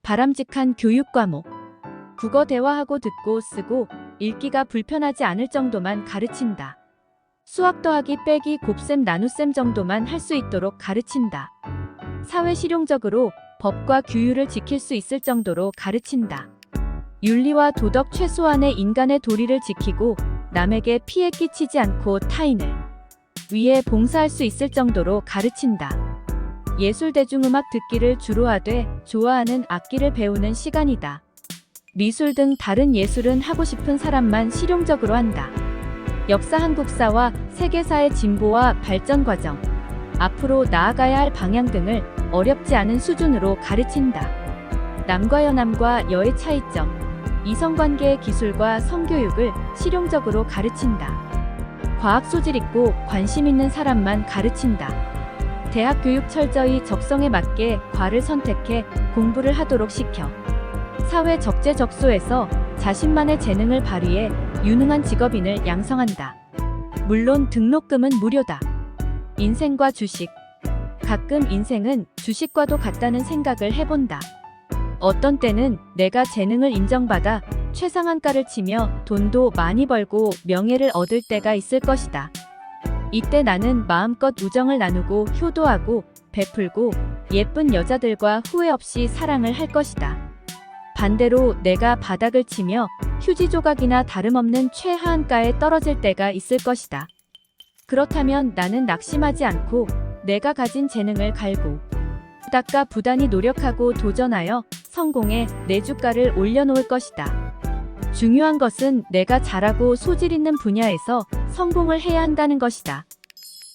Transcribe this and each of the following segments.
바람직한 교육 과목. 국어 대화하고 듣고 쓰고 읽기가 불편하지 않을 정도만 가르친다. 수학 더하기 빼기 곱셈 나눗셈 정도만 할 수 있도록 가르친다. 사회 실용적으로 법과 규율을 지킬 수 있을 정도로 가르친다. 윤리와 도덕 최소한의 인간의 도리를 지키고 남에게 피해 끼치지 않고 타인을 위해 봉사할 수 있을 정도로 가르친다. 예술 대중음악 듣기를 주로 하되 좋아하는 악기를 배우는 시간이다. 미술 등 다른 예술은 하고 싶은 사람만 실용적으로 한다. 역사 한국사와 세계사의 진보와 발전 과정, 앞으로 나아가야 할 방향 등을 어렵지 않은 수준으로 가르친다. 남과 여남과 여의 차이점, 이성관계의 기술과 성교육을 실용적으로 가르친다. 과학 소질 있고 관심 있는 사람만 가르친다. 대학 교육 철저히 적성에 맞게 과를 선택해 공부를 하도록 시켜 사회 적재적소에서 자신만의 재능을 발휘해 유능한 직업인을 양성한다. 물론 등록금은 무료다. 인생과 주식. 가끔 인생은 주식과도 같다는 생각을 해본다. 어떤 때는 내가 재능을 인정받아 최상한가를 치며 돈도 많이 벌고 명예를 얻을 때가 있을 것이다. 이때 나는 마음껏 우정을 나누고 효도하고 베풀고 예쁜 여자들과 후회 없이 사랑을 할 것이다. 반대로 내가 바닥을 치며 휴지 조각이나 다름없는 최하한가에 떨어질 때가 있을 것이다. 그렇다면 나는 낙심하지 않고 내가 가진 재능을 갈고 닦아 부단히 노력하고 도전하여 성공해 내 주가를 올려놓을 것이다. 중요한 것은 내가 잘하고 소질 있는 분야에서 성공을 해야 한다는 것이다.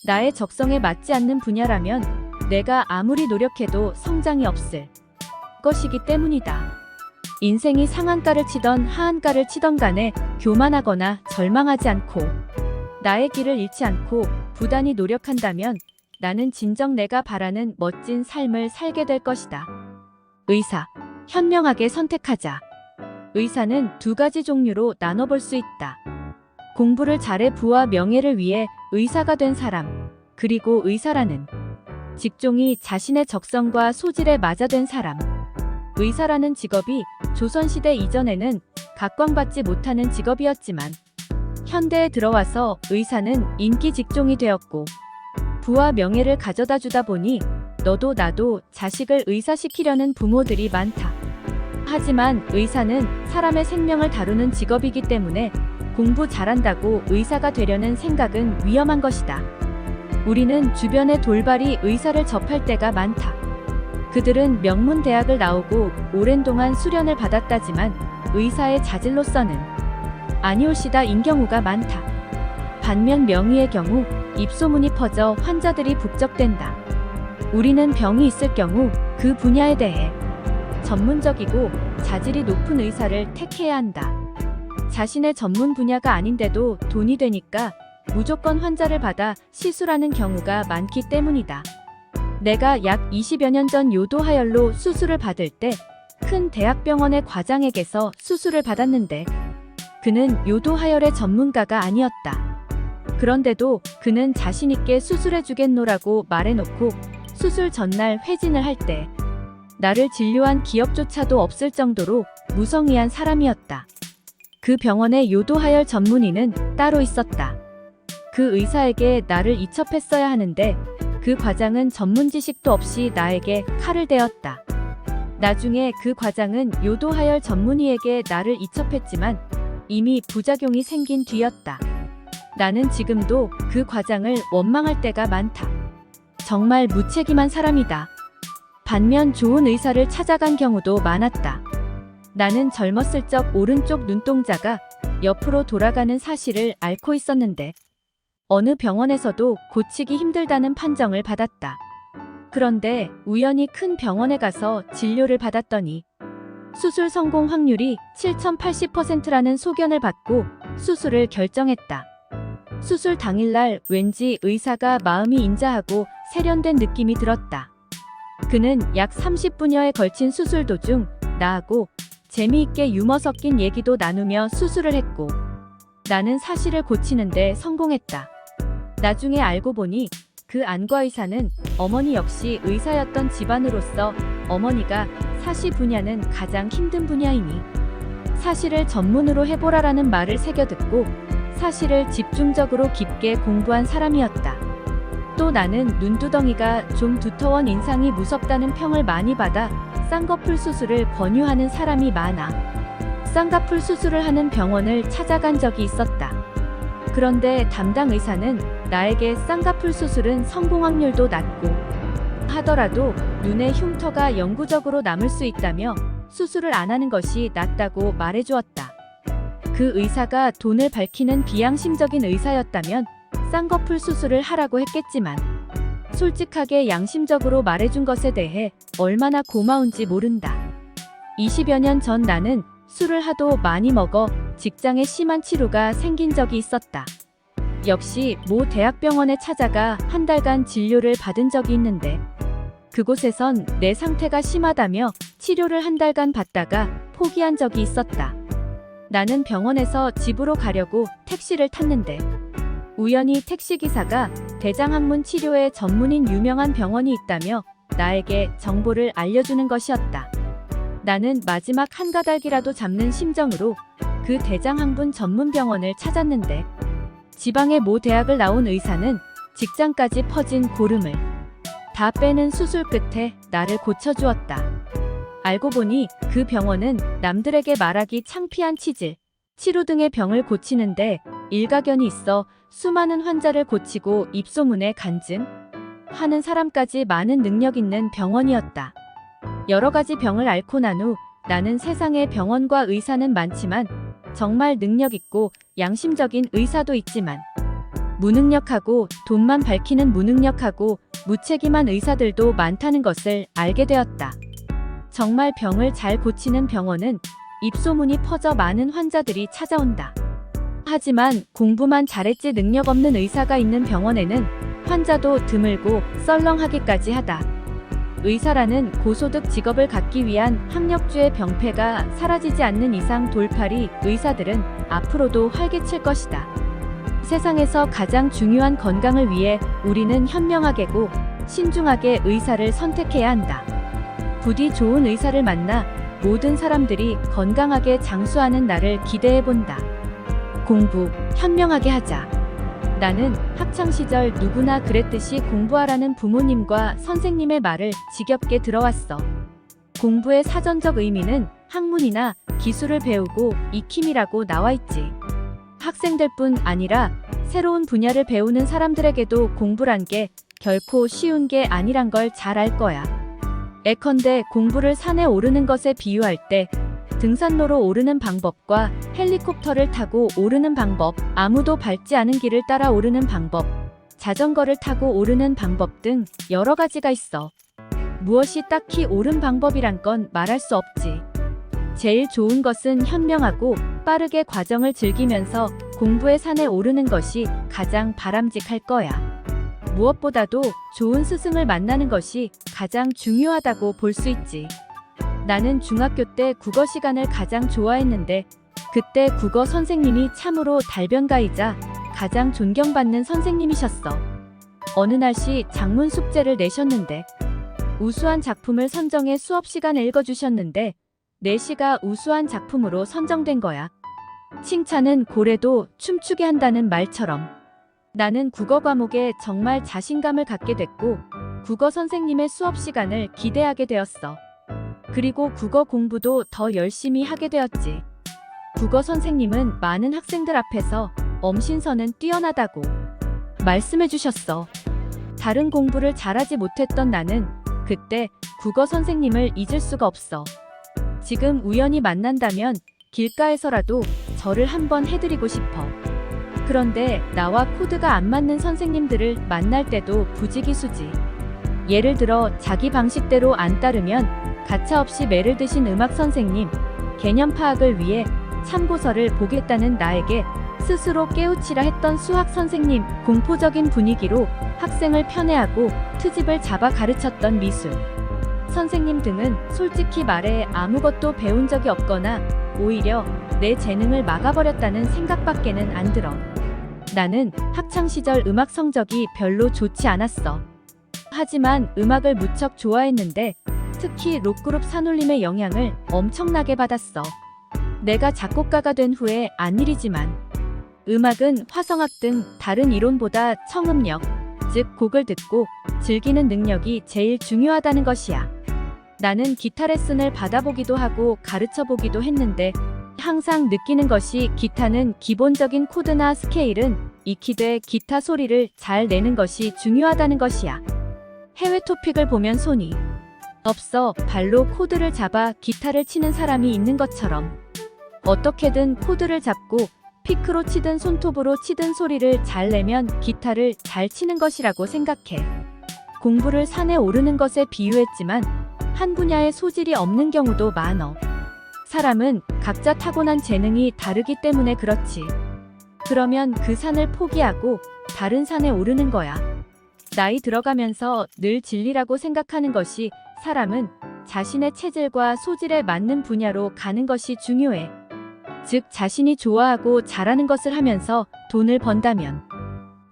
나의 적성에 맞지 않는 분야라면 내가 아무리 노력해도 성장이 없을 것이기 때문이다. 인생이 상한가를 치던 하한가를 치던 간에 교만하거나 절망하지 않고 나의 길을 잃지 않고 부단히 노력한다면 나는 진정 내가 바라는 멋진 삶을 살게 될 것이다. 의사. 현명하게 선택하자. 의사는 두 가지 종류로 나눠볼 수 있다. 공부를 잘해 부와 명예를 위해 의사가 된 사람, 그리고 의사라는 직종이 자신의 적성과 소질에 맞아된 사람. 의사라는 직업이 조선시대 이전에는 각광받지 못하는 직업이었지만 현대에 들어와서 의사는 인기 직종이 되었고 부와 명예를 가져다 주다 보니 너도 나도 자식을 의사시키려는 부모들이 많다. 하지만 의사는 사람의 생명을 다루는 직업이기 때문에 공부 잘한다고 의사가 되려는 생각은 위험한 것이다. 우리는 주변의 돌발이 의사를 접할 때가 많다. 그들은 명문 대학을 나오고 오랜 동안 수련을 받았다지만 의사의 자질로서는 아니올시다인 경우가 많다. 반면 명의의 경우 입소문이 퍼져 환자들이 북적댄다. 우리는 병이 있을 경우 그 분야에 대해 전문적이고 자질이 높은 의사를 택해야 한다. 자신의 전문 분야가 아닌데도 돈이 되니까 무조건 환자를 받아 시술하는 경우가 많기 때문이다. 내가 약 20여 년 전 요도하열로 수술을 받을 때 큰 대학병원의 과장에게서 수술을 받았는데 그는 요도하열의 전문가가 아니었다. 그런데도 그는 자신있게 수술해주겠노라고 말해놓고 수술 전날 회진을 할 때 나를 진료한 기억조차도 없을 정도로 무성의한 사람이었다. 그 병원의 요도하열 전문의는 따로 있었다. 그 의사에게 나를 이첩했어야 하는데 그 과장은 전문 지식도 없이 나에게 칼을 대었다. 나중에 그 과장은 요도하열 전문의에게 나를 이첩했지만 이미 부작용이 생긴 뒤였다. 나는 지금도 그 과장을 원망할 때가 많다. 정말 무책임한 사람이다. 반면 좋은 의사를 찾아간 경우도 많았다. 나는 젊었을 적 오른쪽 눈동자가 옆으로 돌아가는 사실을 앓고 있었는데 어느 병원에서도 고치기 힘들다는 판정을 받았다. 그런데 우연히 큰 병원에 가서 진료를 받았더니 수술 성공 확률이 7080%라는 소견을 받고 수술을 결정했다. 수술 당일날 왠지 의사가 마음이 인자하고 세련된 느낌이 들었다. 그는 약 30분여에 걸친 수술 도중 나하고 재미있게 유머 섞인 얘기도 나누며 수술을 했고 나는 사실을 고치는데 성공했다. 나중에 알고 보니 그 안과 의사는 어머니 역시 의사였던 집안으로서 어머니가 사시 분야는 가장 힘든 분야이니 사시를 전문으로 해보라라는 말을 새겨듣고 사시를 집중적으로 깊게 공부한 사람이었다. 또 나는 눈두덩이가 좀 두터운 인상이 무섭다는 평을 많이 받아 쌍꺼풀 수술을 권유하는 사람이 많아 쌍꺼풀 수술을 하는 병원을 찾아간 적이 있었다. 그런데 담당 의사는 나에게 쌍꺼풀 수술은 성공 확률도 낮고 하더라도 눈의 흉터가 영구적으로 남을 수 있다며 수술을 안 하는 것이 낫다고 말해주었다. 그 의사가 돈을 밝히는 비양심적인 의사였다면 쌍꺼풀 수술을 하라고 했겠지만 솔직하게 양심적으로 말해준 것에 대해 얼마나 고마운지 모른다. 20여 년 전 나는 술을 하도 많이 먹어 직장에 심한 치루가 생긴 적이 있었다. 역시 모 대학병원에 찾아가 한 달간 진료를 받은 적이 있는데 그곳에선 내 상태가 심하다며 치료를 한 달간 받다가 포기한 적이 있었다. 나는 병원에서 집으로 가려고 택시를 탔는데 우연히 택시기사가 대장학문 치료에 전문인 유명한 병원이 있다며 나에게 정보를 알려주는 것이었다. 나는 마지막 한 가닥이라도 잡는 심정으로 그 대장학문 전문 병원을 찾았는데 지방의 모 대학을 나온 의사는 직장까지 퍼진 고름을 다 빼는 수술 끝에 나를 고쳐주었다. 알고 보니 그 병원은 남들에게 말하기 창피한 치질, 치루 등의 병을 고치는데 일가견이 있어 수많은 환자를 고치고 입소문에 간증하는 사람까지 많은 능력 있는 병원이었다. 여러 가지 병을 앓고 난 후 나는 세상에 병원과 의사는 많지만 정말 능력 있고 양심적인 의사도 있지만 무능력하고 돈만 밝히는 무능력하고 무책임한 의사들도 많다는 것을 알게 되었다. 정말 병을 잘 고치는 병원은 입소문이 퍼져 많은 환자들이 찾아온다. 하지만 공부만 잘했지 능력 없는 의사가 있는 병원에는 환자도 드물고 썰렁하기까지 하다. 의사라는 고소득 직업을 갖기 위한 학력주의 병폐가 사라지지 않는 이상 돌팔이 의사들은 앞으로도 활개칠 것이다. 세상에서 가장 중요한 건강을 위해 우리는 현명하게고 신중하게 의사를 선택해야 한다. 부디 좋은 의사를 만나 모든 사람들이 건강하게 장수하는 날을 기대해본다. 공부 현명하게 하자. 나는 학창시절 누구나 그랬듯이 공부하라는 부모님과 선생님의 말을 지겹게 들어왔어. 공부의 사전적 의미는 학문이나 기술을 배우고 익힘이라고 나와있지. 학생들뿐 아니라 새로운 분야를 배우는 사람들에게도 공부란 게 결코 쉬운 게 아니란 걸 잘 알 거야. 예컨대 공부를 산에 오르는 것에 비유할 때 등산로로 오르는 방법과 헬리콥터를 타고 오르는 방법, 아무도 밟지 않은 길을 따라 오르는 방법, 자전거를 타고 오르는 방법 등 여러 가지가 있어. 무엇이 딱히 옳은 방법이란 건 말할 수 없지. 제일 좋은 것은 현명하고 빠르게 과정을 즐기면서 공부의 산에 오르는 것이 가장 바람직할 거야. 무엇보다도 좋은 스승을 만나는 것이 가장 중요하다고 볼 수 있지. 나는 중학교 때 국어 시간을 가장 좋아했는데 그때 국어 선생님이 참으로 달변가이자 가장 존경받는 선생님이셨어. 어느 날씨 작문 숙제를 내셨는데 우수한 작품을 선정해 수업 시간에 읽어주셨는데 내 시가 우수한 작품으로 선정된 거야. 칭찬은 고래도 춤추게 한다는 말처럼 나는 국어 과목에 정말 자신감을 갖게 됐고 국어 선생님의 수업 시간을 기대하게 되었어. 그리고 국어 공부도 더 열심히 하게 되었지. 국어 선생님은 많은 학생들 앞에서 엄신서는 뛰어나다고 말씀해 주셨어. 다른 공부를 잘하지 못했던 나는 그때 국어 선생님을 잊을 수가 없어. 지금 우연히 만난다면 길가에서라도 절을 한번 해드리고 싶어. 그런데 나와 코드가 안 맞는 선생님들을 만날 때도 부지기수지. 예를 들어 자기 방식대로 안 따르면 가차없이 매를 드신 음악 선생님, 개념 파악을 위해 참고서를 보겠다는 나에게 스스로 깨우치라 했던 수학 선생님, 공포적인 분위기로 학생을 편애하고 트집을 잡아 가르쳤던 미술 선생님 등은 솔직히 말해 아무것도 배운 적이 없거나 오히려 내 재능을 막아버렸다는 생각밖에는 안 들어. 나는 학창시절 음악 성적이 별로 좋지 않았어. 하지만 음악을 무척 좋아했는데 특히 록그룹 산울림의 영향을 엄청나게 받았어. 내가 작곡가가 된 후에 안 일이지만 음악은 화성학 등 다른 이론보다 청음력, 즉 곡을 듣고 즐기는 능력이 제일 중요하다는 것이야. 나는 기타 레슨을 받아보기도 하고 가르쳐보기도 했는데 항상 느끼는 것이 기타는 기본적인 코드나 스케일은 익히되 기타 소리를 잘 내는 것이 중요하다는 것이야. 해외 토픽을 보면 손이 없어 발로 코드를 잡아 기타를 치는 사람이 있는 것처럼 어떻게든 코드를 잡고 피크로 치든 손톱으로 치든 소리를 잘 내면 기타를 잘 치는 것이라고 생각해. 공부를 산에 오르는 것에 비유했지만 한 분야에 소질이 없는 경우도 많어. 사람은 각자 타고난 재능이 다르기 때문에 그렇지. 그러면 그 산을 포기하고 다른 산에 오르는 거야. 나이 들어가면서 늘 진리라고 생각하는 것이 사람은 자신의 체질과 소질에 맞는 분야로 가는 것이 중요해. 즉 자신이 좋아하고 잘하는 것을 하면서 돈을 번다면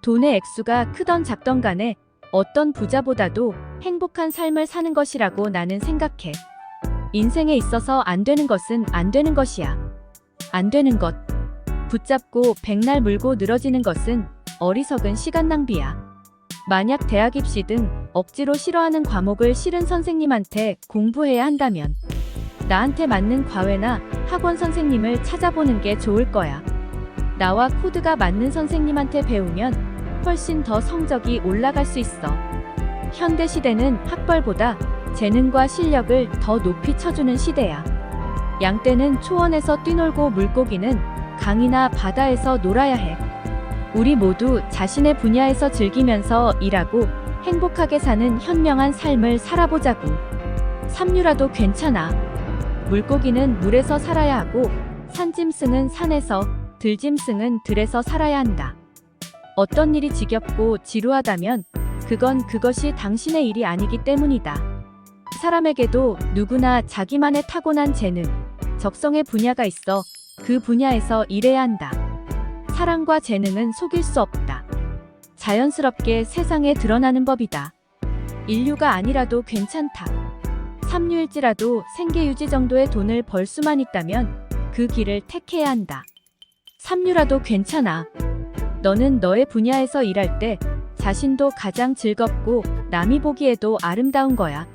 돈의 액수가 크던 작던 간에 어떤 부자보다도 행복한 삶을 사는 것이라고 나는 생각해. 인생에 있어서 안 되는 것은 안 되는 것이야. 안 되는 것. 붙잡고 백날 물고 늘어지는 것은 어리석은 시간 낭비야. 만약 대학 입시 등 억지로 싫어하는 과목을 싫은 선생님한테 공부해야 한다면 나한테 맞는 과외나 학원 선생님을 찾아보는 게 좋을 거야. 나와 코드가 맞는 선생님한테 배우면 훨씬 더 성적이 올라갈 수 있어. 현대 시대는 학벌보다 재능과 실력을 더 높이 쳐주는 시대야. 양떼는 초원에서 뛰놀고 물고기는 강이나 바다에서 놀아야 해. 우리 모두 자신의 분야에서 즐기면서 일하고 행복하게 사는 현명한 삶을 살아보자고. 삼류라도 괜찮아. 물고기는 물에서 살아야 하고 산짐승은 산에서, 들짐승은 들에서 살아야 한다. 어떤 일이 지겹고 지루하다면 그건 그것이 당신의 일이 아니기 때문이다. 사람에게도 누구나 자기만의 타고난 재능, 적성의 분야가 있어 그 분야에서 일해야 한다. 사랑과 재능은 속일 수 없다. 자연스럽게 세상에 드러나는 법이다. 인류가 아니라도 괜찮다. 삼류일지라도 생계유지 정도의 돈을 벌 수만 있다면 그 길을 택해야 한다. 삼류라도 괜찮아. 너는 너의 분야에서 일할 때 자신도 가장 즐겁고 남이 보기에도 아름다운 거야.